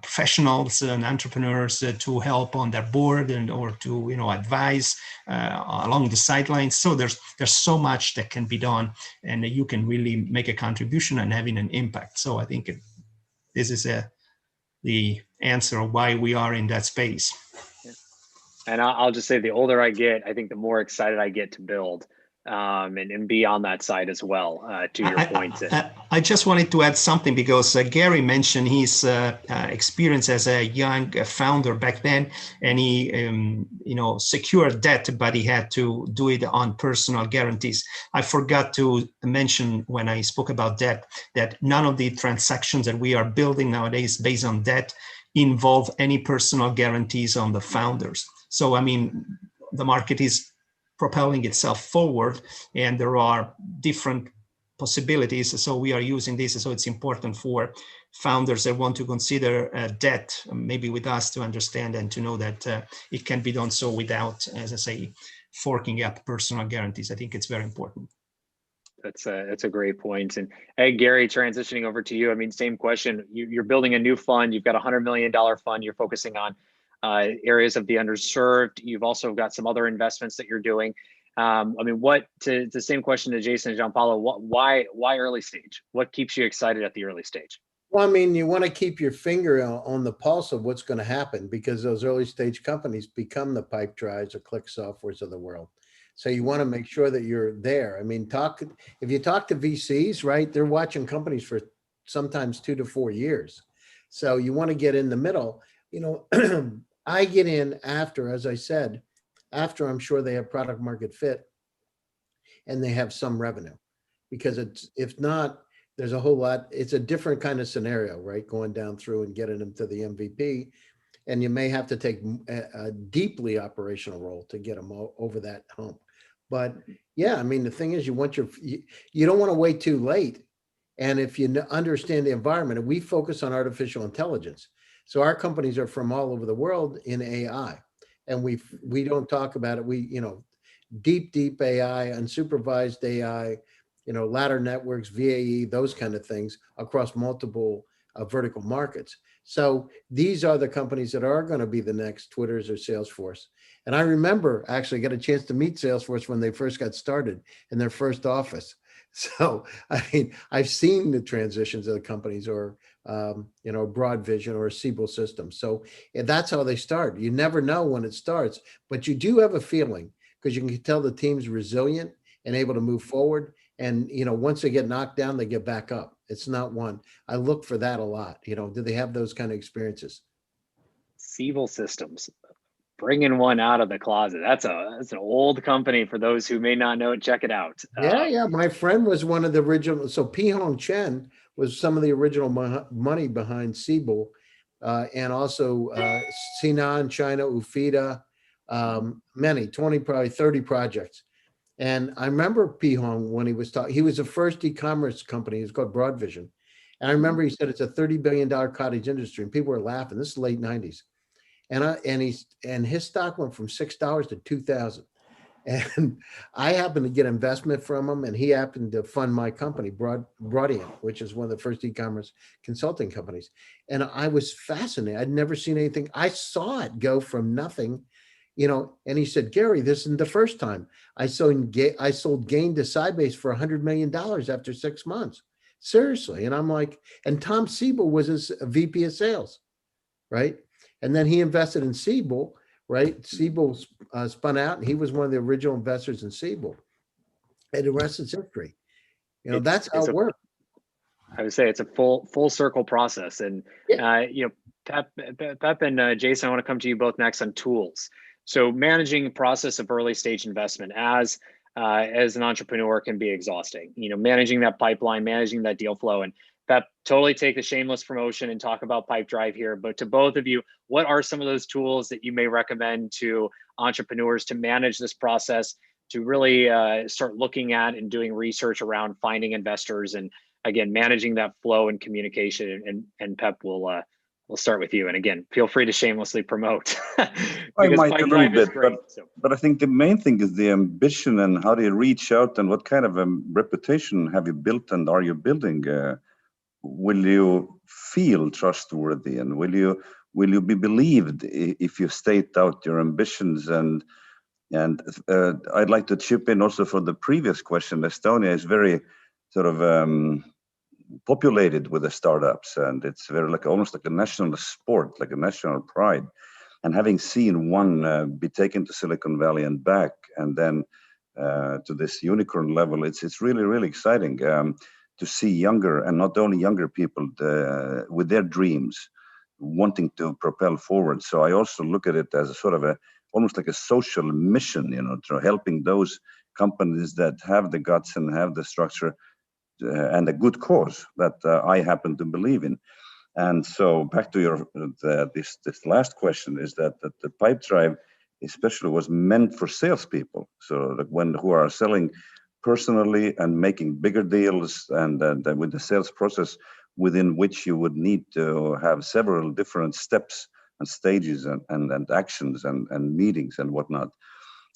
professionals and entrepreneurs to help on their board or to advise along the sidelines. So there's so much that can be done, and you can really make a contribution and having an impact. So I think this is the answer of why we are in that space. And I'll just say, the older I get, I think the more excited I get to build. And be on that side as well, to your point. I just wanted to add something, because Gary mentioned his experience as a young founder back then, and he secured debt, but he had to do it on personal guarantees. I forgot to mention when I spoke about debt that none of the transactions that we are building nowadays based on debt involve any personal guarantees on the founders. So, the market is propelling itself forward, and there are different possibilities. So we are using this. So it's important for founders that want to consider debt, maybe with us, to understand and to know that it can be done so without, as I say, forking up personal guarantees. I think it's very important. That's a great point. And hey, Gary, transitioning over to you. Same question. You're building a new fund. You've got a $100 million fund. You're focusing on areas of the underserved. You've also got some other investments that you're doing. The same question to Jason and Gianpaolo, why early stage? What keeps you excited at the early stage? Well, I mean, you want to keep your finger on the pulse of what's going to happen because those early stage companies become the pipe drives or click softwares of the world. So you want to make sure that you're there. I mean, if you talk to VCs, right, they're watching companies for sometimes 2 to 4 years. So you want to get in the middle. You know, I get in after, as I said, after I'm sure they have product market fit and they have some revenue because it's if not, there's a whole lot. It's a different kind of scenario, right? Going down through and getting them to the MVP, and you may have to take a deeply operational role to get them over that hump. But yeah, I mean, the thing is, you don't want to wait too late. And if you understand the environment, and we focus on artificial intelligence, so our companies are from all over the world in AI, and we don't talk about it. Deep AI, unsupervised AI, ladder networks, VAE, those kind of things across multiple vertical markets. So these are the companies that are going to be the next Twitters or Salesforce. And I remember actually got a chance to meet Salesforce when they first got started in their first office. So, I mean, I've seen the transitions of the companies or, Broad Vision or a Siebel system. So that's how they start. You never know when it starts, but you do have a feeling because you can tell the team's resilient and able to move forward. And, once they get knocked down, they get back up. It's not one. I look for that a lot. Do they have those kind of experiences? Siebel Systems, bringing one out of the closet. That's an old company for those who may not know it. Check it out. Yeah. My friend was one of the original. So P. Hong Chen was some of the original money behind Siebel, and also Sinan, China, Ufida, many, 20, probably 30 projects. And I remember P. Hong when he was talking, he was the first e-commerce company. It was called Broad Vision. And I remember he said it's a $30 billion cottage industry, and people were laughing. This is late 90s. And his stock went from $6 to 2,000. And I happened to get investment from him, and he happened to fund my company, Broadient, which is one of the first e-commerce consulting companies. And I was fascinated. I'd never seen anything. I saw it go from nothing, and he said, Gary, this isn't the first time. I sold Gain to Sybase for $100 million after 6 months. Seriously. And I'm like, and Tom Siebel was his VP of sales, right? And then he invested in Siebel, right? Siebel spun out, and he was one of the original investors in Siebel. And the rest is history. That's how it works. I would say it's a full circle process. And Pep and Jason, I want to come to you both next on tools. So managing the process of early stage investment as an entrepreneur can be exhausting. Managing that pipeline, managing that deal flow, and Pep, totally take the shameless promotion and talk about Pipe Drive here. But to both of you, what are some of those tools that you may recommend to entrepreneurs to manage this process, to really start looking at and doing research around finding investors, and again, managing that flow and communication? And Pep, we'll start with you. And again, feel free to shamelessly promote. I might a little bit, but I think the main thing is the ambition and how do you reach out and what kind of a reputation have you built and are you building? Will you feel trustworthy, and will you be believed if you state out your ambitions? And I'd like to chip in also for the previous question. Estonia is very sort of populated with the startups, and it's very almost like a national sport, like a national pride. And having seen one be taken to Silicon Valley and back, and then to this unicorn level, it's really, really exciting to see younger, and not only younger people with their dreams wanting to propel forward. So I also look at it as a sort of almost like a social mission, to helping those companies that have the guts and have the structure and a good cause that I happen to believe in. And so back to this last question is that the Pipe Drive especially was meant for salespeople. So who are selling personally and making bigger deals, and with the sales process within which you would need to have several different steps and stages and actions and meetings and whatnot.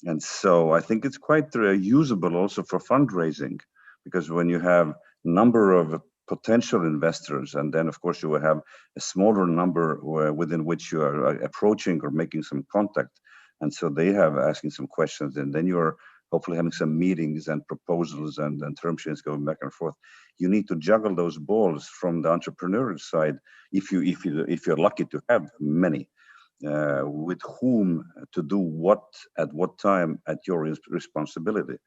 And so I think it's quite usable also for fundraising, because when you have number of potential investors, and then of course you will have a smaller number within which you are approaching or making some contact, and so they have asking some questions, and then you're hopefully having some meetings and proposals and term sheets going back and forth. You need to juggle those balls from the entrepreneurial side if you're lucky to have many. With whom to do what at what time at your responsibility.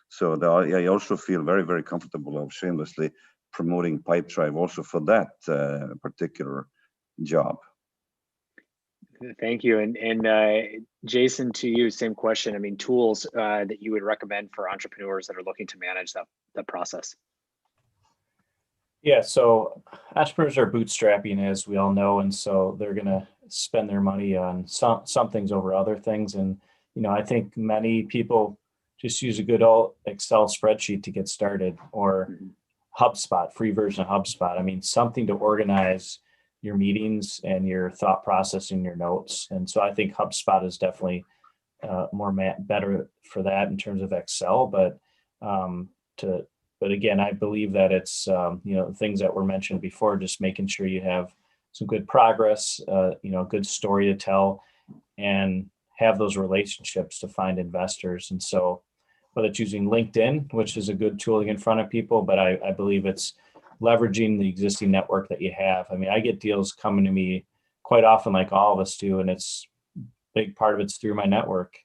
So I also feel very, very comfortable of shamelessly promoting Pipedrive also for that particular job. Thank you. And Jason, to you, same question. I mean, tools that you would recommend for entrepreneurs that are looking to manage that process. Yeah, so entrepreneurs are bootstrapping, as we all know, and so they're going to spend their money on some things over other things. And I think many people just use a good old Excel spreadsheet to get started, or HubSpot, free version of HubSpot. I mean, something to organize your meetings and your thought process and your notes. And so I think HubSpot is definitely better for that in terms of Excel, but again, I believe that it's, things that were mentioned before, just making sure you have some good progress, good story to tell, and have those relationships to find investors. And so whether it's using LinkedIn, which is a good tool to get in front of people, but I believe it's leveraging the existing network that you have. I mean, I get deals coming to me quite often, like all of us do, and it's a big part of it's through my network,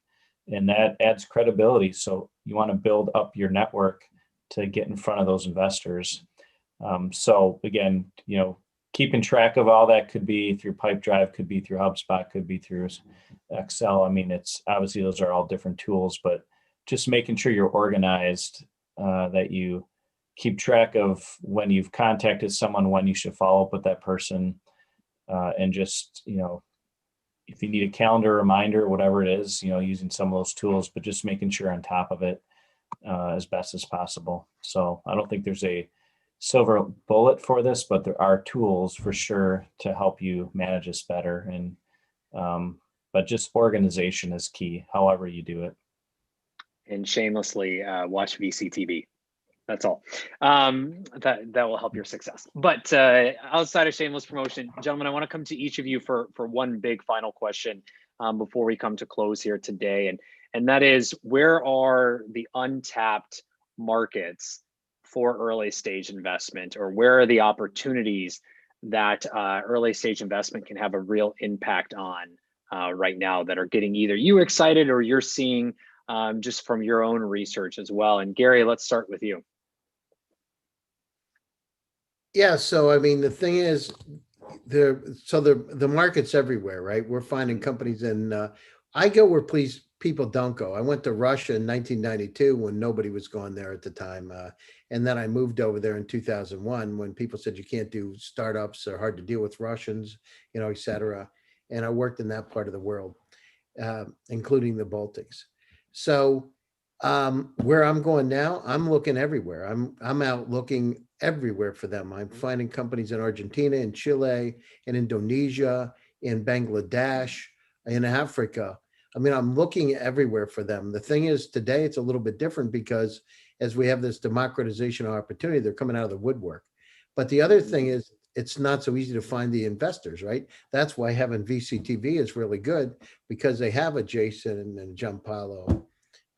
and that adds credibility. So you want to build up your network to get in front of those investors. So again, keeping track of all that could be through Pipedrive, could be through HubSpot, could be through Excel. I mean, it's obviously those are all different tools, but just making sure you're organized, that you keep track of when you've contacted someone, when you should follow up with that person, and just, if you need a calendar reminder, whatever it is, using some of those tools, but just making sure on top of it as best as possible. So I don't think there's a silver bullet for this, but there are tools for sure to help you manage this better. And but just organization is key, however you do it. And shamelessly watch VCTV. That's all. That will help your success. But outside of shameless promotion, gentlemen, I want to come to each of you for one big final question before we come to close here today. And that is, where are the untapped markets for early stage investment, or where are the opportunities that early stage investment can have a real impact on right now that are getting either you excited or you're seeing just from your own research as well? And Gary, let's start with you. Yeah, so I mean, the thing is, the market's everywhere, right? We're finding companies I go where people don't go. I went to Russia in 1992 when nobody was going there at the time. And then I moved over there in 2001 when people said you can't do startups, they're hard to deal with Russians, et cetera. And I worked in that part of the world, including the Baltics. So where I'm going now, I'm looking everywhere. I'm out looking everywhere for them. I'm finding companies in Argentina, in Chile, in Indonesia, in Bangladesh, in Africa. I mean, I'm looking everywhere for them. The thing is, today it's a little bit different because as we have this democratization of opportunity, they're coming out of the woodwork. But the other thing is, it's not so easy to find the investors, right? That's why having VCTV is really good, because they have a Jason and Gianpaolo,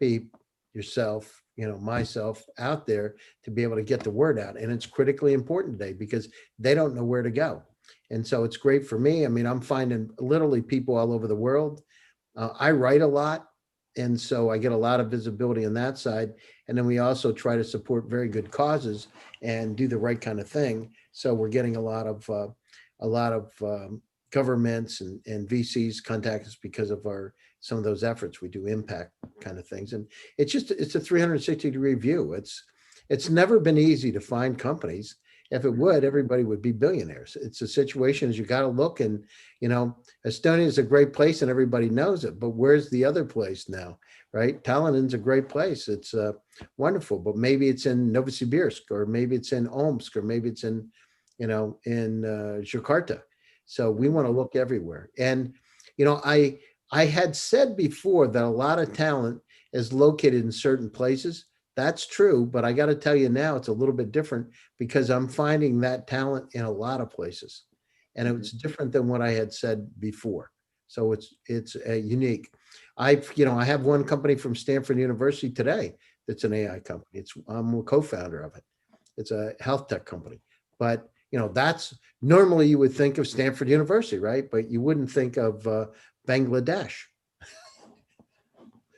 Pete, yourself, myself out there to be able to get the word out. And it's critically important today because they don't know where to go. And so it's great for me. I mean, I'm finding literally people all over the world. I write a lot, and so I get a lot of visibility on that side. And then we also try to support very good causes and do the right kind of thing. So we're getting a lot of governments and VCs contact us because of some of those efforts. We do impact kind of things, and it's a 360-degree view. It's never been easy to find companies. If it would, everybody would be billionaires. It's a situation as you got to look, and Estonia is a great place and everybody knows it, but where's the other place now, right? Tallinn's a great place. It's wonderful, but maybe it's in Novosibirsk, or maybe it's in Omsk, or maybe it's in Jakarta. So we want to look everywhere. And I had said before that a lot of talent is located in certain places. That's true, but I got to tell you now, it's a little bit different because I'm finding that talent in a lot of places, and it's different than what I had said before. So it's unique. I have one company from Stanford University today that's an AI company. I'm a co-founder of it. It's a health tech company. But that's normally you would think of Stanford University, right? But you wouldn't think of Bangladesh.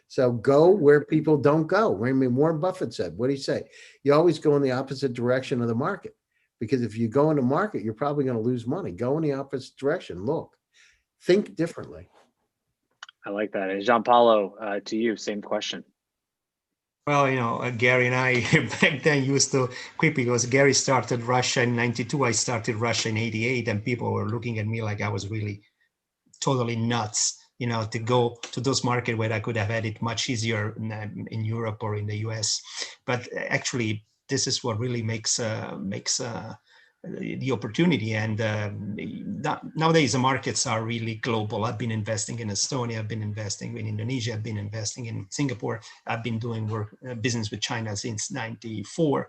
So go where people don't go. I mean, Warren Buffett said, what do you say? You always go in the opposite direction of the market, because if you go in the market, you're probably going to lose money. Go in the opposite direction. Look, think differently. I like that. And Gianpaolo, to you, same question. Well, Gary and I back then used to quit because Gary started Russia in 92. I started Russia in 88, and people were looking at me like I was really totally nuts, to go to those markets where I could have had it much easier in Europe or in the US. But actually, this is what really makes the opportunity. And nowadays, the markets are really global. I've been investing in Estonia. I've been investing in Indonesia. I've been investing in Singapore. I've been doing business with China since '94,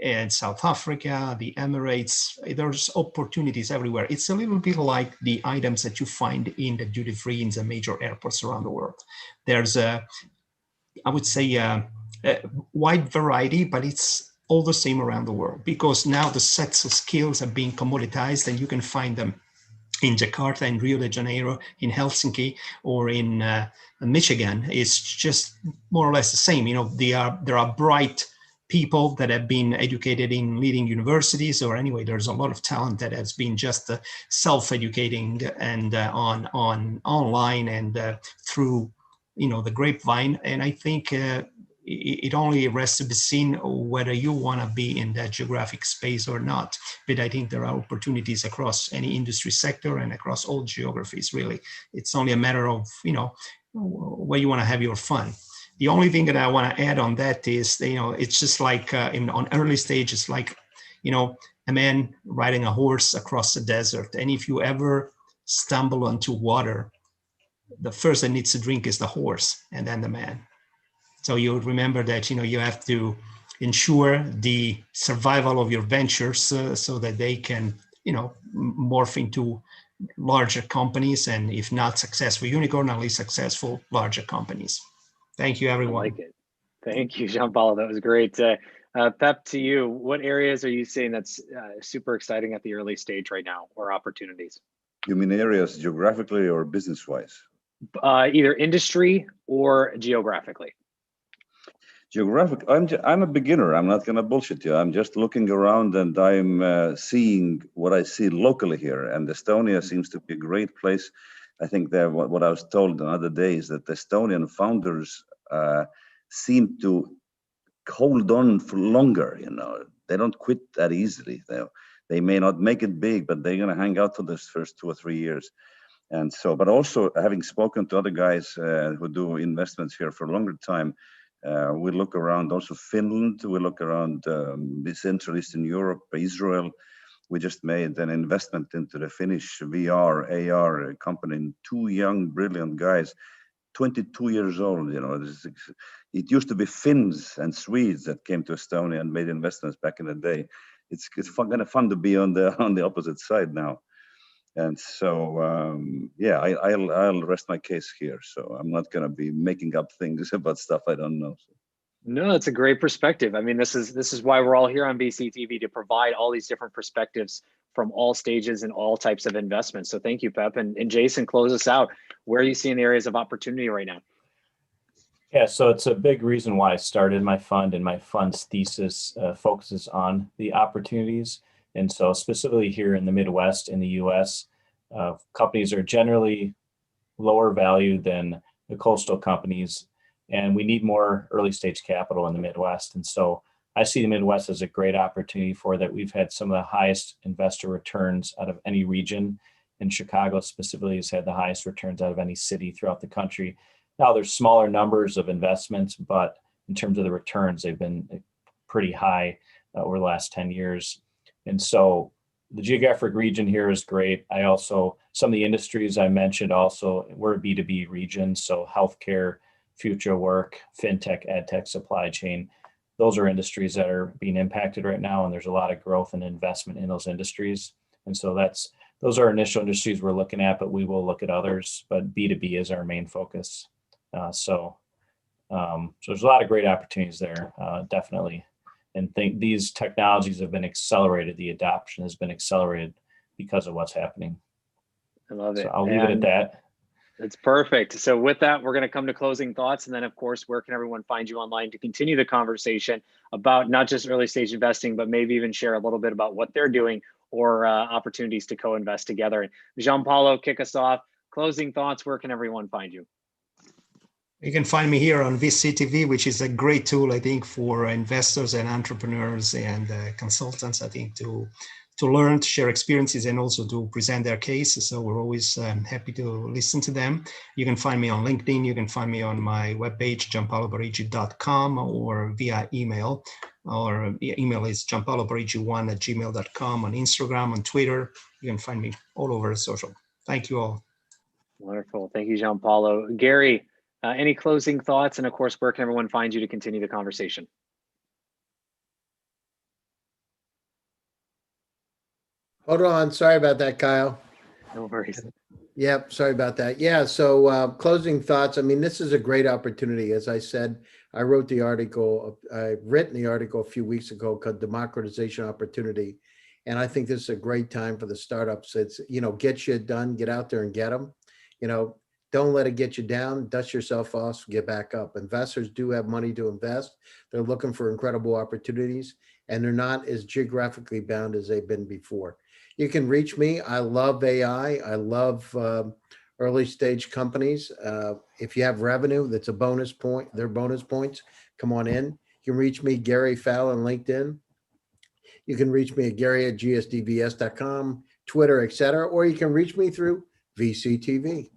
and South Africa, the Emirates. There's opportunities everywhere. It's a little bit like the items that you find in the duty free in the major airports around the world. There's I would say, a wide variety, but it's all the same around the world, because now the sets of skills are being commoditized, and you can find them in Jakarta, in Rio de Janeiro, in Helsinki, or in Michigan. It's just more or less the same. There are bright people that have been educated in leading universities, or anyway, there's a lot of talent that has been just self-educating and on online and through the grapevine. And I think it only rests to be seen whether you want to be in that geographic space or not. But I think there are opportunities across any industry sector and across all geographies, really. It's only a matter of, where you want to have your fun. The only thing that I want to add on that is, it's just like on early stage, it's like, a man riding a horse across the desert. And if you ever stumble onto water, the first that needs to drink is the horse and then the man. So you remember that, you have to ensure the survival of your ventures so that they can, morph into larger companies, and if not successful unicorn, at least successful larger companies. Thank you, everyone. I like it. Thank you, Gianpaolo. That was great. Pep, to you, what areas are you seeing that's super exciting at the early stage right now, or opportunities? You mean areas geographically or business-wise? Either industry or geographically. I'm a beginner. I'm not going to bullshit you. I'm just looking around, and I'm seeing what I see locally here. And Estonia seems to be a great place. I think that what I was told the other day is that the Estonian founders seem to hold on for longer. They don't quit that easily. They may not make it big, but they're going to hang out for this first 2 or 3 years. And so, but also having spoken to other guys who do investments here for a longer time, we look around also Finland, we look around Central Eastern Europe, Israel. We just made an investment into the Finnish VR, AR company, 2 young, brilliant guys, 22 years old. It used to be Finns and Swedes that came to Estonia and made investments back in the day. It's kind of fun to be on the opposite side now. And so, I'll rest my case here. So I'm not going to be making up things about stuff I don't know. So. No, it's a great perspective. I mean, this is why we're all here on VCTV, to provide all these different perspectives from all stages and all types of investments. So thank you, Pep. And Jason, close us out. Where are you seeing the areas of opportunity right now? Yeah, so it's a big reason why I started my fund, and my fund's thesis focuses on the opportunities. And so specifically here in the Midwest in the US, companies are generally lower value than the coastal companies, and we need more early stage capital in the Midwest. And so I see the Midwest as a great opportunity for that. We've had some of the highest investor returns out of any region, and Chicago specifically has had the highest returns out of any city throughout the country. Now there's smaller numbers of investments, but in terms of the returns, they've been pretty high over the last 10 years. And so the geographic region here is great. Some of the industries I mentioned also, we're a B2B region. So healthcare, future work, fintech, edtech, supply chain, those are industries that are being impacted right now. And there's a lot of growth and investment in those industries. And so those are initial industries we're looking at, but we will look at others. But B2B is our main focus. So there's a lot of great opportunities there, definitely. And think these technologies have been accelerated. The adoption has been accelerated because of what's happening. I love it. So I'll leave it at that. It's perfect. So with that, we're going to come to closing thoughts. And then, of course, where can everyone find you online to continue the conversation about not just early stage investing, but maybe even share a little bit about what they're doing or opportunities to co-invest together. And Gianpaolo, kick us off. Closing thoughts, where can everyone find you? You can find me here on VCTV, which is a great tool, I think, for investors and entrepreneurs and consultants, I think, to learn, to share experiences, and also to present their case. So we're always happy to listen to them. You can find me on LinkedIn. You can find me on my webpage, gianpaoloparigi.com, or via email. Our email is gianpaoloparigi1@gmail.com, on Instagram, on Twitter. You can find me all over social. Thank you all. Wonderful. Thank you, Gianpaolo. Gary, any closing thoughts? And of course, where can everyone find you to continue the conversation? Hold on. Sorry about that, Kyle. No worries. Yep. Sorry about that. Yeah. So closing thoughts. I mean, this is a great opportunity. As I said, I've written the article a few weeks ago called Democratization Opportunity. And I think this is a great time for the startups. It's, get shit done, get out there and get them. Don't let it get you down, dust yourself off, get back up. Investors do have money to invest. They're looking for incredible opportunities, and they're not as geographically bound as they've been before. You can reach me. I love AI. I love early stage companies. If you have revenue, that's a bonus point. They're bonus points. Come on in. You can reach me, Gary Fowler, on LinkedIn. You can reach me at Gary@gsdvs.com, Twitter, etc. Or you can reach me through VCTV.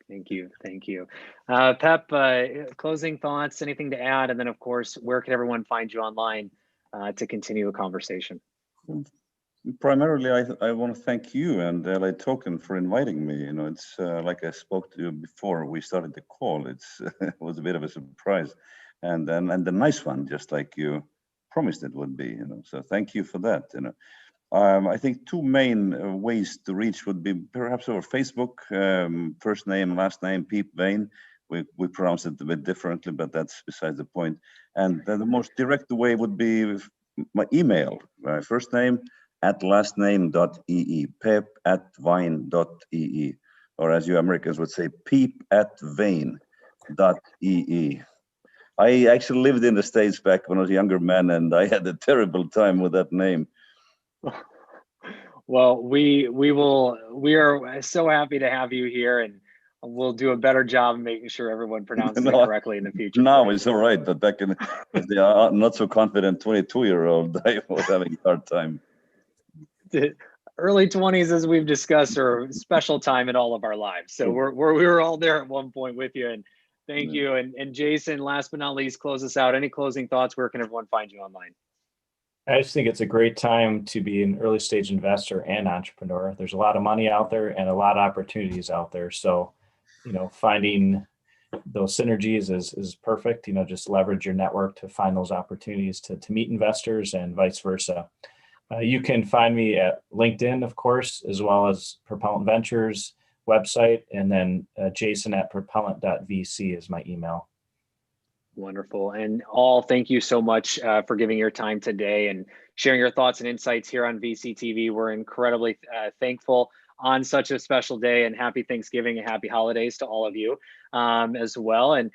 Thank you. Thank you. Pep, closing thoughts, anything to add? And then, of course, where can everyone find you online to continue a conversation? Primarily, I want to thank you and LATOKEN for inviting me. It's like I spoke to you before we started the call. It was a bit of a surprise, and a nice one, just like you promised it would be. So thank you for that. I think two main ways to reach would be perhaps over Facebook, first name, last name, Peep Vane. We pronounce it a bit differently, but that's besides the point. And then the most direct way would be my email, first name @lastname.ee, pep@vine.ee, or as you Americans would say, peep@vane.ee. I actually lived in the States back when I was a younger man, and I had a terrible time with that name. Well, we are so happy to have you here, and we'll do a better job of making sure everyone pronounces it correctly in the future. Now it's all right, but back in the not so confident 22-year-old, I was having a hard time. The early 20s, as we've discussed, are a special time in all of our lives. So we were all there at one point with you, and thank you. And Jason, last but not least, close us out. Any closing thoughts? Where can everyone find you online? I just think it's a great time to be an early stage investor and entrepreneur. There's a lot of money out there and a lot of opportunities out there. So, finding those synergies is perfect. Just leverage your network to find those opportunities to meet investors and vice versa. You can find me at LinkedIn, of course, as well as Propellant Ventures website, and then jason@propellant.vc is my email. Wonderful. And all, thank you so much for giving your time today and sharing your thoughts and insights here on VCTV. We're incredibly thankful on such a special day, and happy Thanksgiving and happy holidays to all of you as well. And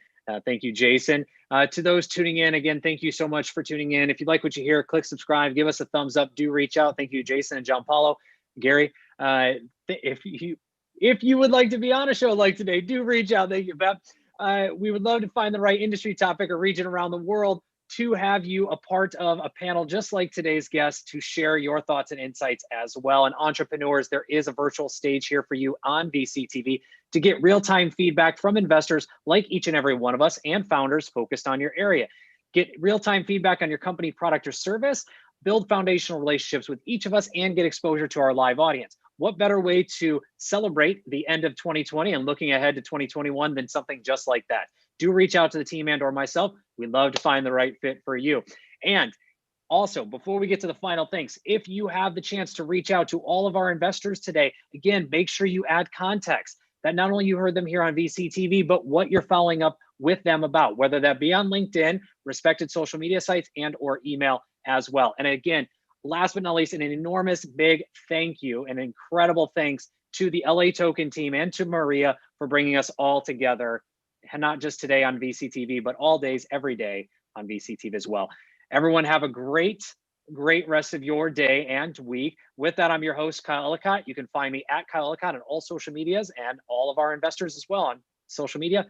thank you, Jason. To those tuning in, again, thank you so much for tuning in. If you like what you hear, click subscribe, give us a thumbs up, do reach out. Thank you, Jason and Gianpaolo. Gary, if you would like to be on a show like today, do reach out. Thank you, Pep. We would love to find the right industry topic or region around the world to have you a part of a panel just like today's guest to share your thoughts and insights as well. And entrepreneurs, there is a virtual stage here for you on VCTV to get real-time feedback from investors like each and every one of us and founders focused on your area. Get real-time feedback on your company, product, or service, build foundational relationships with each of us, and get exposure to our live audience. What better way to celebrate the end of 2020 and looking ahead to 2021 than something just like that? Do reach out to the team and or myself. We'd love to find the right fit for you. And also, before we get to the final things, if you have the chance to reach out to all of our investors today, again, make sure you add context. that not only you heard them here on VCTV, but what you're following up with them about, whether that be on LinkedIn, respected social media sites, and or email as well. And again, last but not least, an enormous big thank you and incredible thanks to the LA Token team and to Maria for bringing us all together, and not just today on VCTV, but all days, every day on VCTV as well. Everyone have a great rest of your day and week. With that, I'm your host, Kyle Ellicott. You can find me at Kyle Ellicott on all social medias and all of our investors as well on social media.